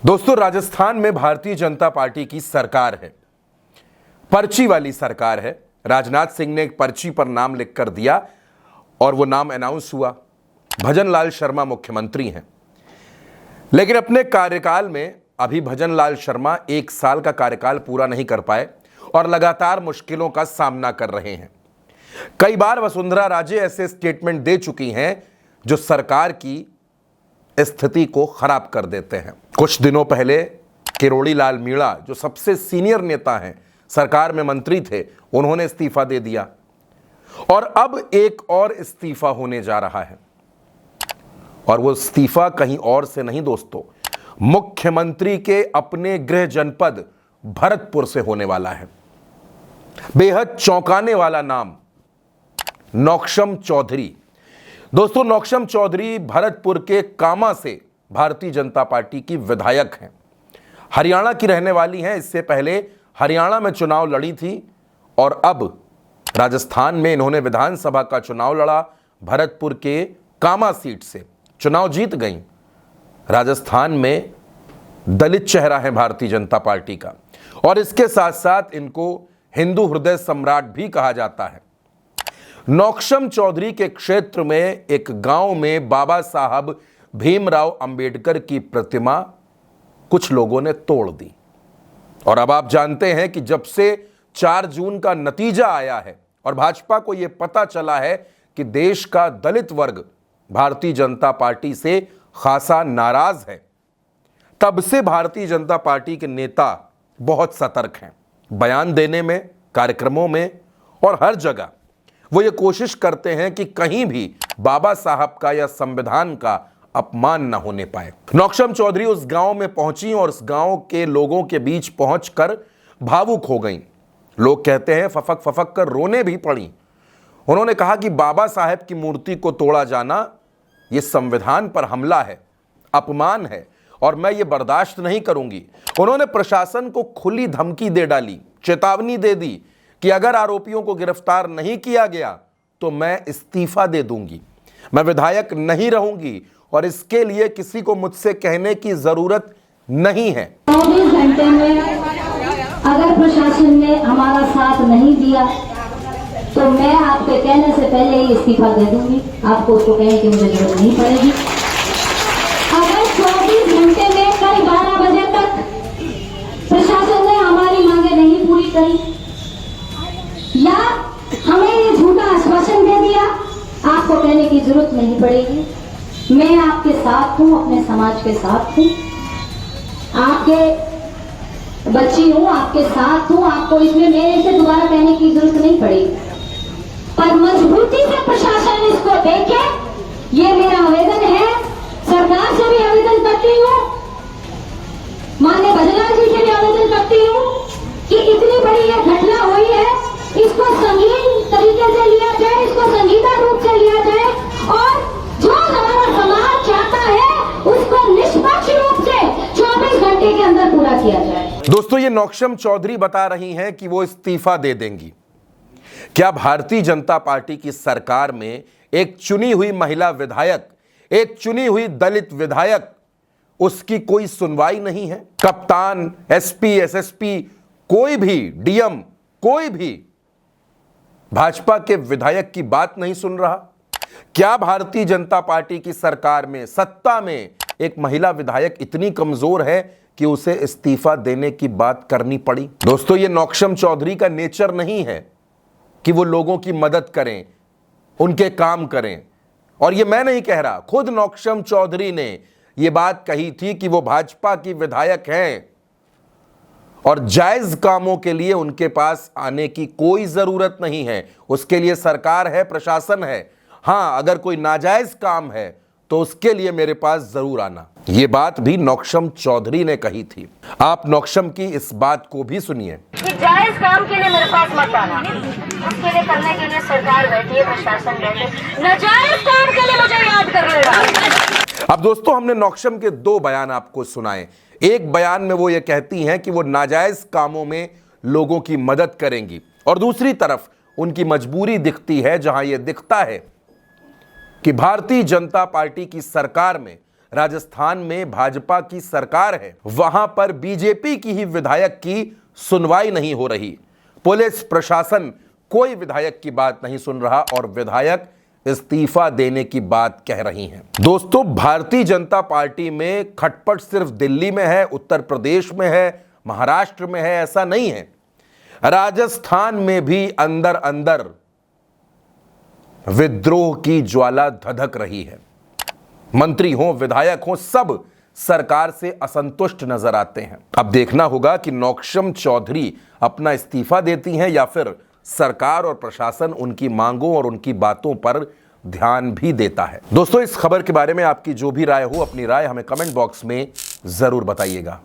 दोस्तों, राजस्थान में भारतीय जनता पार्टी की सरकार है, पर्ची वाली सरकार है। राजनाथ सिंह ने एक पर्ची पर नाम लिखकर दिया और वो नाम अनाउंस हुआ। भजन लाल शर्मा मुख्यमंत्री हैं, लेकिन अपने कार्यकाल में अभी भजन लाल शर्मा 1 साल का कार्यकाल पूरा नहीं कर पाए और लगातार मुश्किलों का सामना कर रहे हैं। कई बार वसुंधरा राजे ऐसे स्टेटमेंट दे चुकी हैं जो सरकार की स्थिति को खराब कर देते हैं। कुछ दिनों पहले किरोड़ी लाल मीणा, जो सबसे सीनियर नेता हैं, सरकार में मंत्री थे, उन्होंने इस्तीफा दे दिया और अब एक और इस्तीफा होने जा रहा है। और वो इस्तीफा कहीं और से नहीं दोस्तों, मुख्यमंत्री के अपने गृह जनपद भरतपुर से होने वाला है। बेहद चौंकाने वाला नाम, नौक्षम चौधरी। दोस्तों, नौक्षम चौधरी भरतपुर के कामा से भारतीय जनता पार्टी की विधायक हैं। हरियाणा की रहने वाली हैं। इससे पहले हरियाणा में चुनाव लड़ी थी और अब राजस्थान में इन्होंने विधानसभा का चुनाव लड़ा। भरतपुर के कामा सीट से चुनाव जीत गई। राजस्थान में दलित चेहरा है भारतीय जनता पार्टी का, और इसके साथ साथ इनको हिंदू हृदय सम्राट भी कहा जाता है। नौक्षम चौधरी के क्षेत्र में एक गांव में बाबा साहब भीमराव अंबेडकर की प्रतिमा कुछ लोगों ने तोड़ दी। और अब आप जानते हैं कि जब से 4 जून का नतीजा आया है और भाजपा को यह पता चला है कि देश का दलित वर्ग भारतीय जनता पार्टी से खासा नाराज है, तब से भारतीय जनता पार्टी के नेता बहुत सतर्क हैं। बयान देने में, कार्यक्रमों में और हर जगह वो ये कोशिश करते हैं कि कहीं भी बाबा साहब का या संविधान का अपमान न होने पाए। नौक्षम चौधरी उस गांव में पहुंची और उस गांव के लोगों के बीच पहुंचकर भावुक हो गईं। लोग कहते हैं फफक फफक कर रोने भी पड़ी। उन्होंने कहा कि बाबा साहब की मूर्ति को तोड़ा जाना यह संविधान पर हमला है, अपमान है और मैं ये बर्दाश्त नहीं करूंगी। उन्होंने प्रशासन को खुली धमकी दे डाली, चेतावनी दे दी कि अगर आरोपियों को गिरफ्तार नहीं किया गया तो मैं इस्तीफा दे दूंगी, मैं विधायक नहीं रहूंगी और इसके लिए किसी को मुझसे कहने की जरूरत नहीं है। 24 घंटे में अगर प्रशासन ने हमारा साथ नहीं दिया तो मैं आपके कहने से पहले ही इस्तीफा दे दूंगी। आपको उसको कहने की मुझे जरूरत नहीं पड़ेगी। अगर 24 घंटे में कल 12 बजे तक प्रशासन ने हमारी मांगे नहीं पूरी करी या हमें ये झूठा आश्वासन दे दिया, आपको कहने की जरूरत नहीं पड़ेगी। मैं आपके साथ हूँ, अपने समाज के साथ हूँ, आपके बच्ची हूँ, आपके साथ हूँ। आपको इसमें मेरे से दोबारा कहने की जरूरत नहीं पड़ेगी, पर मजबूती से प्रशासन इसको देखे, ये मेरा आवेदन है। सरकार से भी आवेदन करती हूँ, माननीय भजनलाल जी से भी आवेदन करती हूँ कि इतनी बड़ी ये घटना हुई है, इसको संगीन तरीके से लिया जाए, इसको संजीदा रूप से लिया जाए और जो हमारा समाज चाहता है उसको निष्पक्ष रूप से 24 घंटे के अंदर पूरा किया जाए। दोस्तों, ये नौक्षम चौधरी बता रही हैं कि वो इस्तीफा दे देंगी। क्या भारतीय जनता पार्टी की सरकार में एक चुनी हुई महिला विधायक, एक चुनी हुई दलित विधायक, उसकी कोई सुनवाई नहीं है? कप्तान, एसपी, एसएसपी, कोई भी डीएम, कोई भी भाजपा के विधायक की बात नहीं सुन रहा? क्या भारतीय जनता पार्टी की सरकार में, सत्ता में एक महिला विधायक इतनी कमजोर है कि उसे इस्तीफा देने की बात करनी पड़ी? दोस्तों, ये नौक्षम चौधरी का नेचर नहीं है कि वो लोगों की मदद करें, उनके काम करें। और ये मैं नहीं कह रहा, खुद नौक्षम चौधरी ने ये बात कही थी कि वो भाजपा की विधायक हैं और जायज कामों के लिए उनके पास आने की कोई जरूरत नहीं है। उसके लिए सरकार है, प्रशासन है। हां, अगर कोई नाजायज काम है तो उसके लिए मेरे पास जरूर आना। ये बात भी नौक्षम चौधरी ने कही थी। आप नौक्षम की इस बात को भी सुनिए। कि जायज काम के लिए मेरे पास मत आना, उसके लिए करने के लिए सरकार बैठी है, प्रशासन बैठे, नाजायज काम के लिए मुझे याद कर लेगा। अब दोस्तों, हमने नौक्षम के 2 बयान आपको सुनाए। एक बयान में वो ये कहती हैं कि वो नाजायज कामों में लोगों की मदद करेंगी और दूसरी तरफ उनकी मजबूरी दिखती है, जहां ये दिखता है कि भारतीय जनता पार्टी की सरकार में राजस्थान में भाजपा की सरकार है, वहां पर बीजेपी की ही विधायक की सुनवाई नहीं हो रही। पुलिस प्रशासन कोई विधायक की बात नहीं सुन रहा और विधायक इस्तीफा देने की बात कह रही हैं। दोस्तों, भारतीय जनता पार्टी में खटपट सिर्फ दिल्ली में है, उत्तर प्रदेश में है, महाराष्ट्र में है, ऐसा नहीं है। राजस्थान में भी अंदर अंदर विद्रोह की ज्वाला धधक रही है। मंत्री हो, विधायक हो, सब सरकार से असंतुष्ट नजर आते हैं। अब देखना होगा कि नौक्षम चौधरी अपना इस्तीफा देती हैं या फिर सरकार और प्रशासन उनकी मांगों और उनकी बातों पर ध्यान भी देता है। दोस्तों, इस खबर के बारे में आपकी जो भी राय हो, अपनी राय हमें कमेंट बॉक्स में जरूर बताइएगा।